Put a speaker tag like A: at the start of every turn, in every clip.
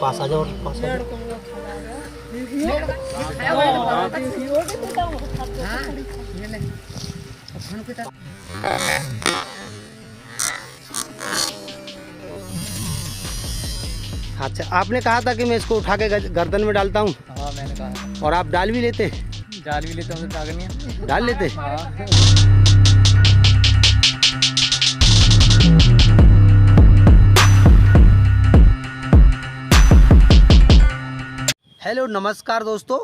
A: पास आ जाओ, पास आ जाओ। अच्छा, आपने कहा था कि मैं इसको उठा के गर्दन में डालता हूँ।
B: हाँ मैंने कहा।
A: और आप डाल भी लेते?
B: डाल भी लेते हैं, ताकत नहीं है।
A: डाल लेते?
B: हाँ।
A: हेलो नमस्कार दोस्तों,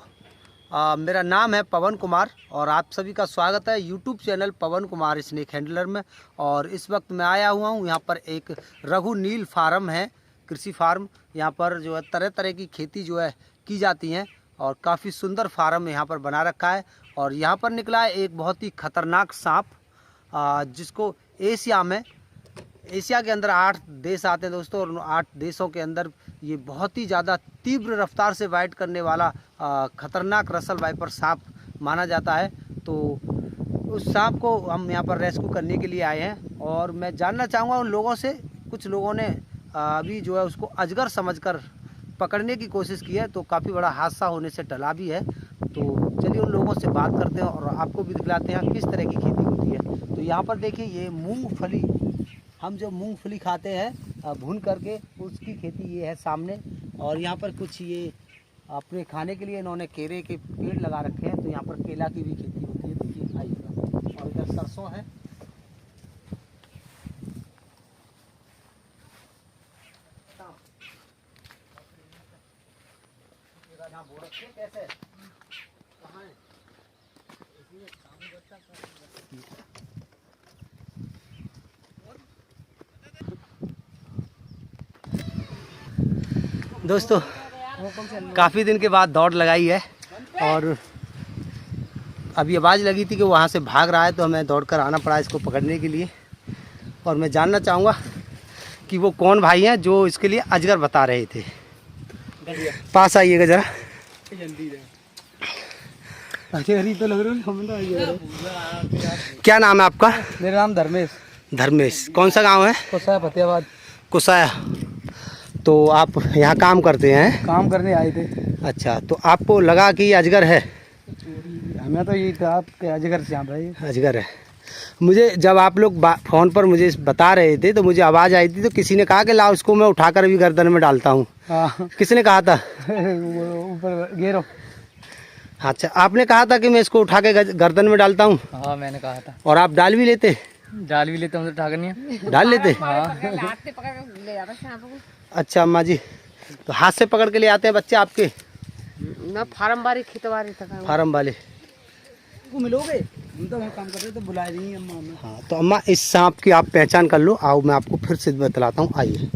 A: मेरा नाम है पवन कुमार और आप सभी का स्वागत है यूट्यूब चैनल पवन कुमार स्नेक हैंडलर में। और इस वक्त मैं आया हुआ हूँ यहाँ पर एक रघु नील फार्म है, कृषि फार्म। यहाँ पर जो है तरह तरह की खेती जो है की जाती हैं और काफ़ी सुंदर फार्म यहाँ पर बना रखा है। और यहाँ पर निकला है एक बहुत ही खतरनाक सांप, जिसको एशिया के अंदर 8 देश आते हैं दोस्तों, और 8 देशों के अंदर ये बहुत ही ज़्यादा तीव्र रफ्तार से बाइट करने वाला खतरनाक रसल वाइपर सांप माना जाता है। तो उस सांप को हम यहाँ पर रेस्क्यू करने के लिए आए हैं और मैं जानना चाहूँगा उन लोगों से। कुछ लोगों ने अभी जो है उसको अजगर समझकर पकड़ने की कोशिश की है, तो काफ़ी बड़ा हादसा होने से टला भी है। तो चलिए उन लोगों से बात करते हैं और आपको भी दिखलाते हैं किस तरह की खेती होती है। तो यहाँ पर देखिए, ये मूंगफली, हम जो मूंगफली खाते हैं भून करके, उसकी खेती ये है सामने। और यहाँ पर कुछ ये अपने खाने के लिए इन्होंने केले के पेड़ लगा रखे हैं, तो यहाँ पर केला की भी खेती होती है। देखिए आइएगा। और इधर सरसों है। कैसे कहाँ है? दोस्तों काफ़ी दिन के बाद दौड़ लगाई है और अभी आवाज़ लगी थी कि वहाँ से भाग रहा है, तो हमें दौड़कर आना पड़ा इसको पकड़ने के लिए। और मैं जानना चाहूँगा कि वो कौन भाई हैं जो इसके लिए अजगर बता रहे थे। पास आइएगा ज़रा। तो लग रहा है। क्या नाम है आपका?
B: मेरा नाम धर्मेश।
A: धर्मेश, कौन सा गांव है?
B: कुसाया फतेहाबाद।
A: कुसाया। तो आप यहाँ काम करते हैं?
B: काम करने आए थे।
A: अच्छा, तो आपको लगा कि अजगर है?
B: हमें तो ये था आपके अजगर से यहाँ भाई।
A: अजगर है। मुझे जब आप लोग फ़ोन पर मुझे बता रहे थे तो मुझे आवाज़ आई थी, तो किसी ने कहा कि लाओ इसको मैं उठाकर अभी गर्दन में डालता हूँ।
B: हाँ।
A: किसने कहा था?
B: ऊपर घेरो।
A: अच्छा, आपने कहा था कि मैं इसको उठा के गर्दन में डालता हूँ।
B: हाँ मैंने कहा था।
A: और आप डाल भी लेते?
B: डाल भी लेते हैं, ताकत नहीं है।
A: डाल लेते?
B: हाँ।
A: अच्छा अम्मा जी, तो हाथ से पकड़ के ले आते हैं बच्चे आपके?
C: ना फार्म वाले खेतवारी
A: फार्म वाले
B: को मिलोगे? हम तो काम कर रहे तो बुला रही है अम्मा।
A: हाँ, तो अम्मा इस सांप की आप पहचान कर लो। आओ मैं आपको फिर से बतलाता हूँ, आइए।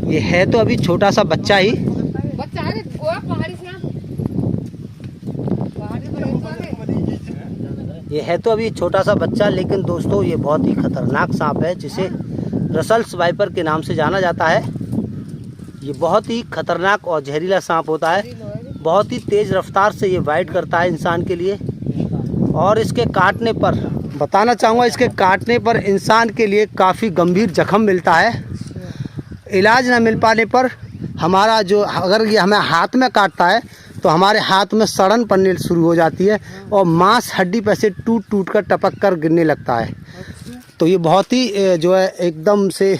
A: ये है तो अभी छोटा सा बच्चा ही।
C: बच्चा है पहाड़ी से।
A: ये है तो अभी छोटा सा बच्चा, लेकिन दोस्तों ये बहुत ही खतरनाक सांप है, जिसे रसल्स वाइपर के नाम से जाना जाता है। ये बहुत ही खतरनाक और जहरीला सांप होता है। बहुत ही तेज़ रफ्तार से ये बाइट करता है इंसान के लिए। और इसके काटने पर, बताना चाहूँगा, इसके काटने पर इंसान के लिए काफ़ी गंभीर जख्म मिलता है। इलाज न मिल पाने पर हमारा जो, अगर ये हमें हाथ में काटता है तो हमारे हाथ में सड़न पड़ने शुरू हो जाती है और मांस हड्डी पर से टूट टूट कर टपक कर गिरने लगता है। तो ये बहुत ही जो है एकदम से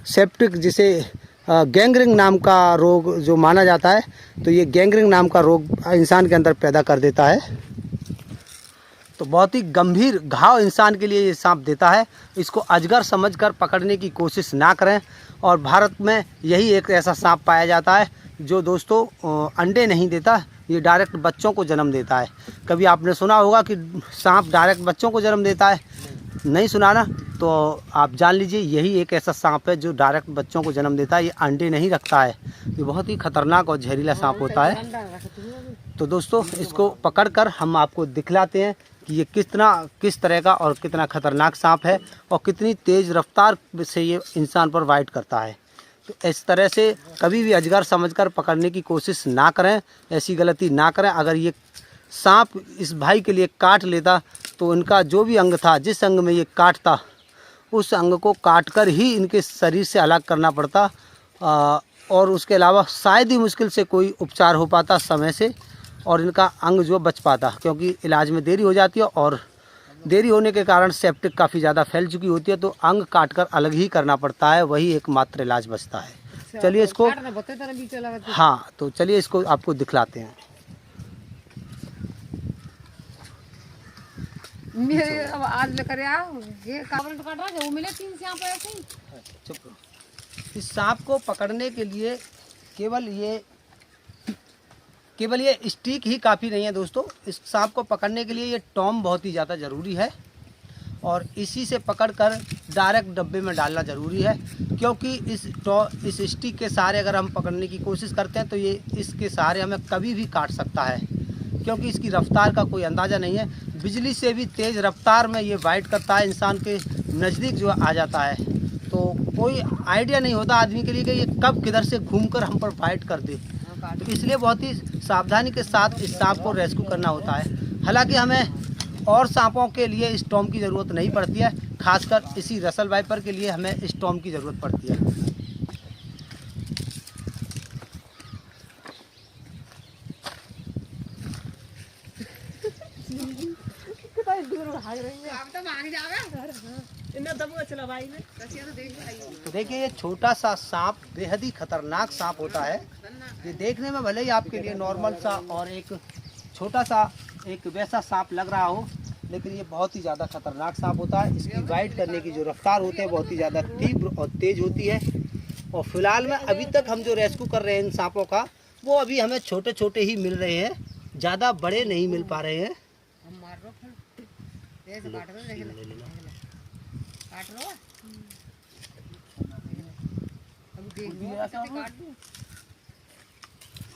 A: सेप्टिक, जिसे गैंग्रीन नाम का रोग जो माना जाता है, तो ये गैंग्रीन नाम का रोग इंसान के अंदर पैदा कर देता है। तो बहुत ही गंभीर घाव इंसान के लिए ये सांप देता है। इसको अजगर समझकर पकड़ने की कोशिश ना करें। और भारत में यही एक ऐसा सांप पाया जाता है जो दोस्तों अंडे नहीं देता, ये डायरेक्ट बच्चों को जन्म देता है। कभी आपने सुना होगा कि सांप डायरेक्ट बच्चों को जन्म देता है? नहीं सुना ना? तो आप जान लीजिए यही एक ऐसा सांप है जो डायरेक्ट बच्चों को जन्म देता है। ये अंडे नहीं रखता है। ये बहुत ही खतरनाक और जहरीला सांप होता है। तो दोस्तों इसको पकड़कर हम आपको दिखलाते हैं कि ये किस तरह का और कितना खतरनाक सांप है और कितनी तेज़ रफ्तार से ये इंसान पर बाइट करता है। तो इस तरह से कभी भी अजगर समझकर पकड़ने की कोशिश ना करें, ऐसी गलती ना करें। अगर ये सांप इस भाई के लिए काट लेता तो इनका जो भी अंग था, जिस अंग में ये काटता, उस अंग को काटकर ही इनके शरीर से अलग करना पड़ता, और उसके अलावा शायद ही मुश्किल से कोई उपचार हो पाता समय से, और इनका अंग जो बच पाता, क्योंकि इलाज में देरी हो जाती है और देरी होने के कारण सेप्टिक काफ़ी ज़्यादा फैल चुकी होती है, तो अंग काटकर अलग ही करना पड़ता है, वही एकमात्र इलाज बचता है। चलिए इसको, हाँ तो चलिए इसको आपको दिखलाते हैं।
C: अब आज लेकर आओ ये काबर काट रहा है वो मिले 3 से यहाँ पे ऐसे ही।
A: चुप रहो। इस सांप को पकड़ने के लिए केवल ये स्टिक ही काफ़ी नहीं है दोस्तों। इस सांप को पकड़ने के लिए ये टॉम बहुत ही ज़्यादा ज़रूरी है, और इसी से पकड़कर डायरेक्ट डब्बे में डालना ज़रूरी है, क्योंकि इस स्टिक के सहारे अगर हम पकड़ने की कोशिश करते हैं तो ये इसके सहारे हमें कभी भी काट सकता है, क्योंकि इसकी रफ्तार का कोई अंदाज़ा नहीं है। बिजली से भी तेज़ रफ्तार में ये बाइट करता है, इंसान के नज़दीक जो आ जाता है, तो कोई आइडिया नहीं होता आदमी के लिए कि ये कब किधर से घूमकर हम पर फाइट कर दे। तो इसलिए बहुत ही सावधानी के साथ इस सांप को रेस्क्यू करना होता है। हालांकि हमें और सांपों के लिए इस टॉम की ज़रूरत नहीं पड़ती है, खासकर इसी रसल वाइपर के लिए हमें इस टॉम की ज़रूरत पड़ती है। तो देखिए, ये छोटा सा सांप बेहद ही खतरनाक सांप होता है। ये देखने में भले ही आपके लिए नॉर्मल सा और एक छोटा सा एक वैसा सांप लग रहा हो, लेकिन ये बहुत ही ज़्यादा खतरनाक सांप होता है। इसकी बाइट करने की जो रफ्तार होती है बहुत ही ज़्यादा तीव्र और तेज़ होती है। और फिलहाल में अभी तक हम जो रेस्क्यू कर रहे हैं इन सांपों का, वो अभी हमें छोटे छोटे ही मिल रहे हैं, ज़्यादा बड़े नहीं मिल पा रहे हैं।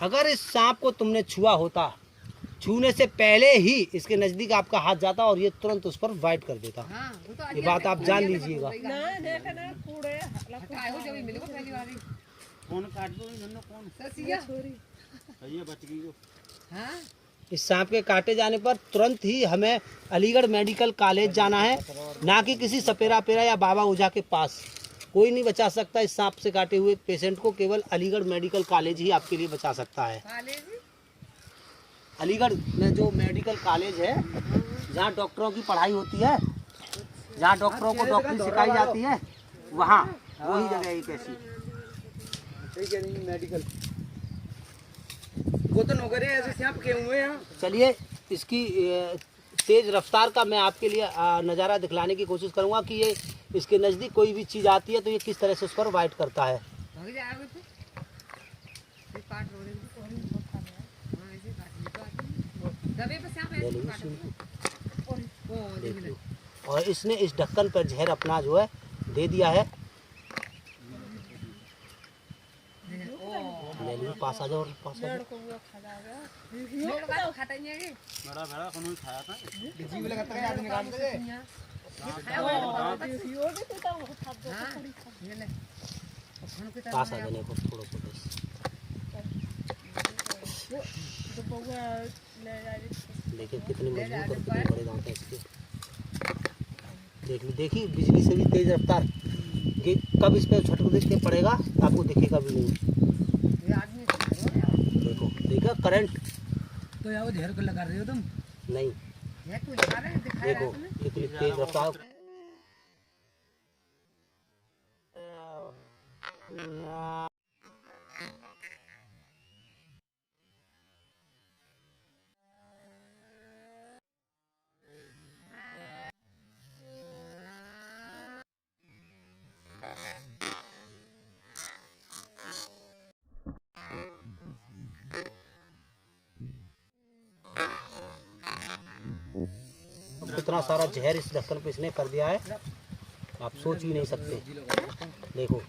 A: अगर इस सांप को तुमने छुआ होता, छूने से पहले ही इसके नजदीक आपका हाथ जाता और ये तुरंत उस पर बाइट कर देता। ये बात आप जान लीजिएगा। इस सांप के काटे जाने पर तुरंत ही हमें अलीगढ़ मेडिकल कॉलेज जाना है, ना कि किसी सपेरा पेरा या बाबा ओझा के पास। कोई नहीं बचा सकता इस सांप से काटे हुए पेशेंट को, केवल अलीगढ़ मेडिकल कॉलेज ही आपके लिए बचा सकता है। अलीगढ़ में जो मेडिकल कॉलेज है, जहाँ डॉक्टरों की पढ़ाई होती है, जहाँ डॉक्टरों को डॉक्टरी सिखाई जाती है, वहाँ वही जगह एक ऐसी
B: मेडिकल वो तो नौकरी ऐसे सांप के हुए हैं।
A: चलिए इसकी तेज़ रफ्तार का मैं आपके लिए नज़ारा दिखलाने की कोशिश करूँगा कि ये इसके नज़दीक कोई भी चीज़ आती है तो ये किस तरह से उस पर वाइट करता है। और इसने इस ढक्कन पर जहर अपना जो है दे दिया है। पास आ जाओ, पास आ जाओ। पास आ जाने को थोड़ा देखिए कितनी मजबूत और कितने बड़े दांत हैं इसके। देखिए बिजली से भी तेज रफ्तार, कि कब इस पर झटक के पड़ेगा आपको दिखेगा भी नहीं। देखो देखा करंट
B: तो यार वो ढेर को लगा रहे हो तुम?
A: नहीं, देखो कितनी तेज रफ्तार। कितना सारा जहर इस ढक्कन पे इसने कर दिया है, आप सोच भी नहीं सकते। देखो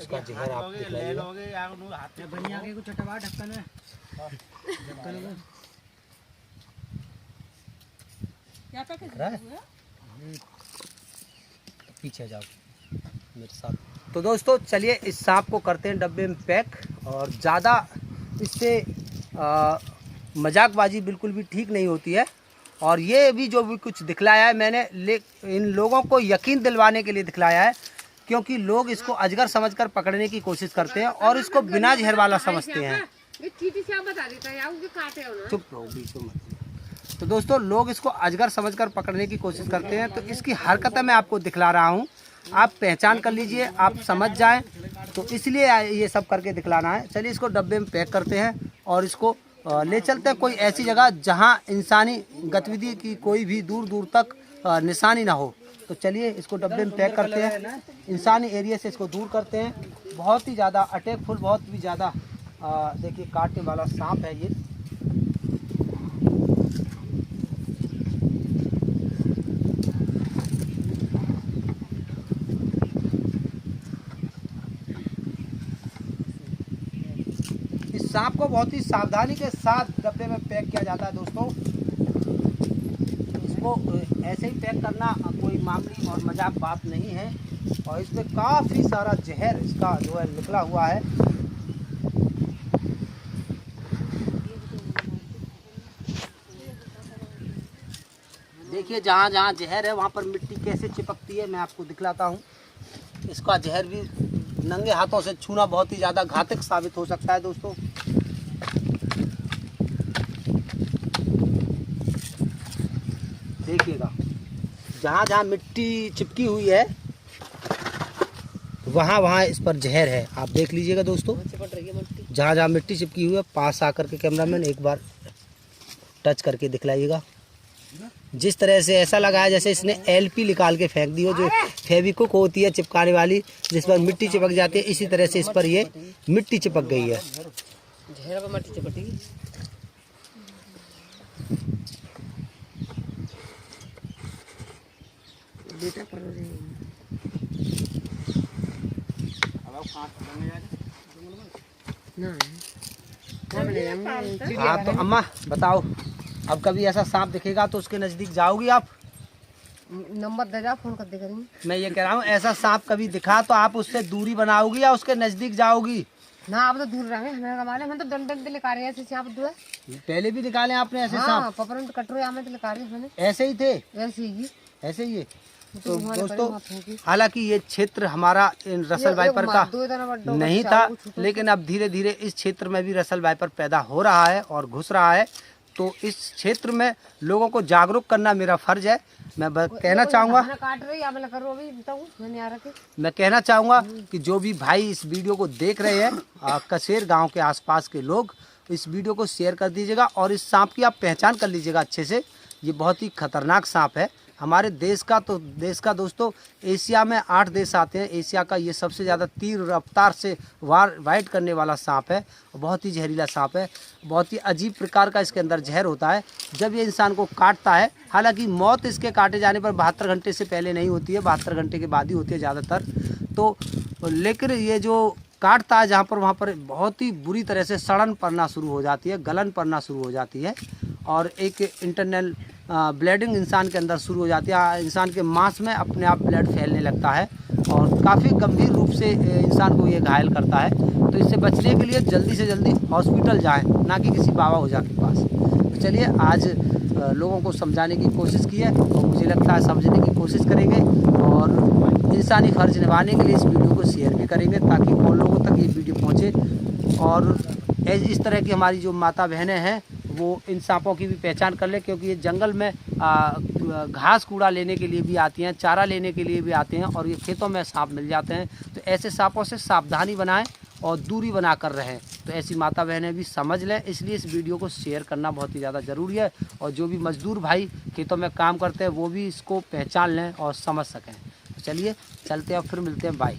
A: इसका जहर आप दिखलाइए।
B: बढ़िया के कुछ चटवा ढक्कन में ढक्कन
A: क्या पीछे जाओ मेरे साथ। तो दोस्तों चलिए इस सांप को करते हैं डब्बे में पैक, और ज़्यादा इससे मजाकबाजी बिल्कुल भी ठीक नहीं होती है। और ये भी जो भी कुछ दिखलाया है मैंने इन लोगों को यकीन दिलवाने के लिए दिखलाया है, क्योंकि लोग इसको अजगर समझकर पकड़ने की कोशिश करते हैं और इसको बिना जहर वाला समझते हैं।
C: ये चीटी से आप बता देता है यार, उनके काटे हो ना।
A: चुप रहो, बीच में मत। तो दोस्तों लोग इसको अजगर समझकर पकड़ने की कोशिश करते हैं, तो इसकी हरकतें मैं आपको दिखला रहा हूँ, आप पहचान कर लीजिए, आप समझ जाएं, तो इसलिए ये सब करके दिखलाना है। चलिए इसको डब्बे में पैक करते हैं और इसको ले चलते हैं कोई ऐसी जगह जहाँ इंसानी गतिविधि की कोई भी दूर दूर तक निशानी ना हो। तो चलिए इसको डब्बे में पैक करते हैं, इंसानी एरिया से इसको दूर करते हैं। बहुत ही ज़्यादा अटैकफुल, बहुत ही ज़्यादा देखिए काटने वाला सांप है ये। इस सांप को बहुत ही सावधानी के साथ डब्बे में पैक किया जाता है दोस्तों। इसको ऐसे ही पैक करना कोई मामूली और मजाक बात नहीं है, और इसमें काफ़ी सारा जहर इसका जो है निकला हुआ है। देखिए जहाँ जहाँ जहर है वहाँ पर मिट्टी कैसे चिपकती है मैं आपको दिखलाता हूँ। इसका जहर भी नंगे हाथों से छूना बहुत ही ज़्यादा घातक साबित हो सकता है दोस्तों। देखिएगा जहाँ जहाँ मिट्टी चिपकी हुई है वहाँ वहाँ इस पर जहर है, आप देख लीजिएगा दोस्तों। जहाँ जहाँ मिट्टी चिपकी हुई है पास आकर के कैमरामैन एक बार टच करके दिखलाइएगा। जिस तरह से ऐसा लगा है जैसे इसने एलपी निकाल के फेंक दी हो, जो फेविक्विक होती है चिपकाने वाली जिस पर मिट्टी चिपक जाती है, इसी तरह से इस पर ये मिट्टी चिपक गई है। हाँ तो अम्मा बताओ, अब कभी ऐसा सांप दिखेगा तो उसके नज़दीक जाओगी आप?
C: नंबर दे जा, फोन कर दे करेंगे।
A: मैं ये कह रहा हूँ ऐसा सांप कभी दिखा तो आप उससे दूरी बनाओगी या उसके नज़दीक जाओगी?
C: ना आप तो दूर रहेंगे, हमें कमाले, हम तो डंडन पे लिखा रहे हैं ऐसे सांप दूर।
A: पहले भी निकाले आपने ऐसे
C: हाँ,
A: सांप?
C: पपरन कटोरे हमें तो लिखा रहे हैं,
A: ऐसे ही थे?
C: ऐसे ही
A: ऐसे ही है। तो दोस्तों हालांकि ये क्षेत्र हमारा इन रसल वाइपर का नहीं था, लेकिन अब धीरे धीरे इस क्षेत्र में भी रसल वाइपर पैदा हो रहा है और घुस रहा है। तो इस क्षेत्र में लोगों को जागरूक करना मेरा फर्ज है। मैं कहना चाहूँगा कि जो भी भाई इस वीडियो को देख रहे हैं कसेर गांव के आसपास के लोग, इस वीडियो को शेयर कर दीजिएगा और इस सांप की आप पहचान कर लीजिएगा अच्छे से। ये बहुत ही खतरनाक सांप है। हमारे देश का दोस्तों एशिया में 8 देश आते हैं। एशिया का ये सबसे ज़्यादा तीव्र रफ्तार से वाइट करने वाला सांप है। बहुत ही जहरीला सांप है। बहुत ही अजीब प्रकार का इसके अंदर जहर होता है जब ये इंसान को काटता है। हालांकि मौत इसके काटे जाने पर 72 घंटे से पहले नहीं होती है, 72 घंटे के बाद ही होती है ज़्यादातर। तो लेकिन ये जो काटता है जहाँ पर, वहाँ पर बहुत ही बुरी तरह से सड़न पड़ना शुरू हो जाती है, गलन पड़ना शुरू हो जाती है और एक इंटरनल ब्लीडिंग इंसान के अंदर शुरू हो जाती है। इंसान के मांस में अपने आप ब्लड फैलने लगता है और काफ़ी गंभीर रूप से इंसान को ये घायल करता है। तो इससे बचने के लिए जल्दी से जल्दी हॉस्पिटल जाएं, ना कि किसी बाबा ओझा के पास। तो चलिए आज लोगों को समझाने की कोशिश की है और मुझे लगता है समझने की कोशिश करेंगे और इंसानी फ़र्ज निभाने के लिए इस वीडियो को शेयर भी करेंगे ताकि और लोगों तक ये वीडियो पहुँचे और इस तरह की हमारी जो माता बहनें हैं वो इन सांपों की भी पहचान कर ले, क्योंकि ये जंगल में घास कूड़ा लेने के लिए भी आती हैं, चारा लेने के लिए भी आते हैं और ये खेतों में सांप मिल जाते हैं। तो ऐसे सांपों से सावधानी बनाएं और दूरी बना कर रहें। तो ऐसी माता बहनें भी समझ लें, इसलिए इस वीडियो को शेयर करना बहुत ही ज़्यादा ज़रूरी है और जो भी मज़दूर भाई खेतों में काम करते हैं वो भी इसको पहचान लें और समझ सकें। तो चलिए चलते हैं, फिर मिलते हैं, बाय।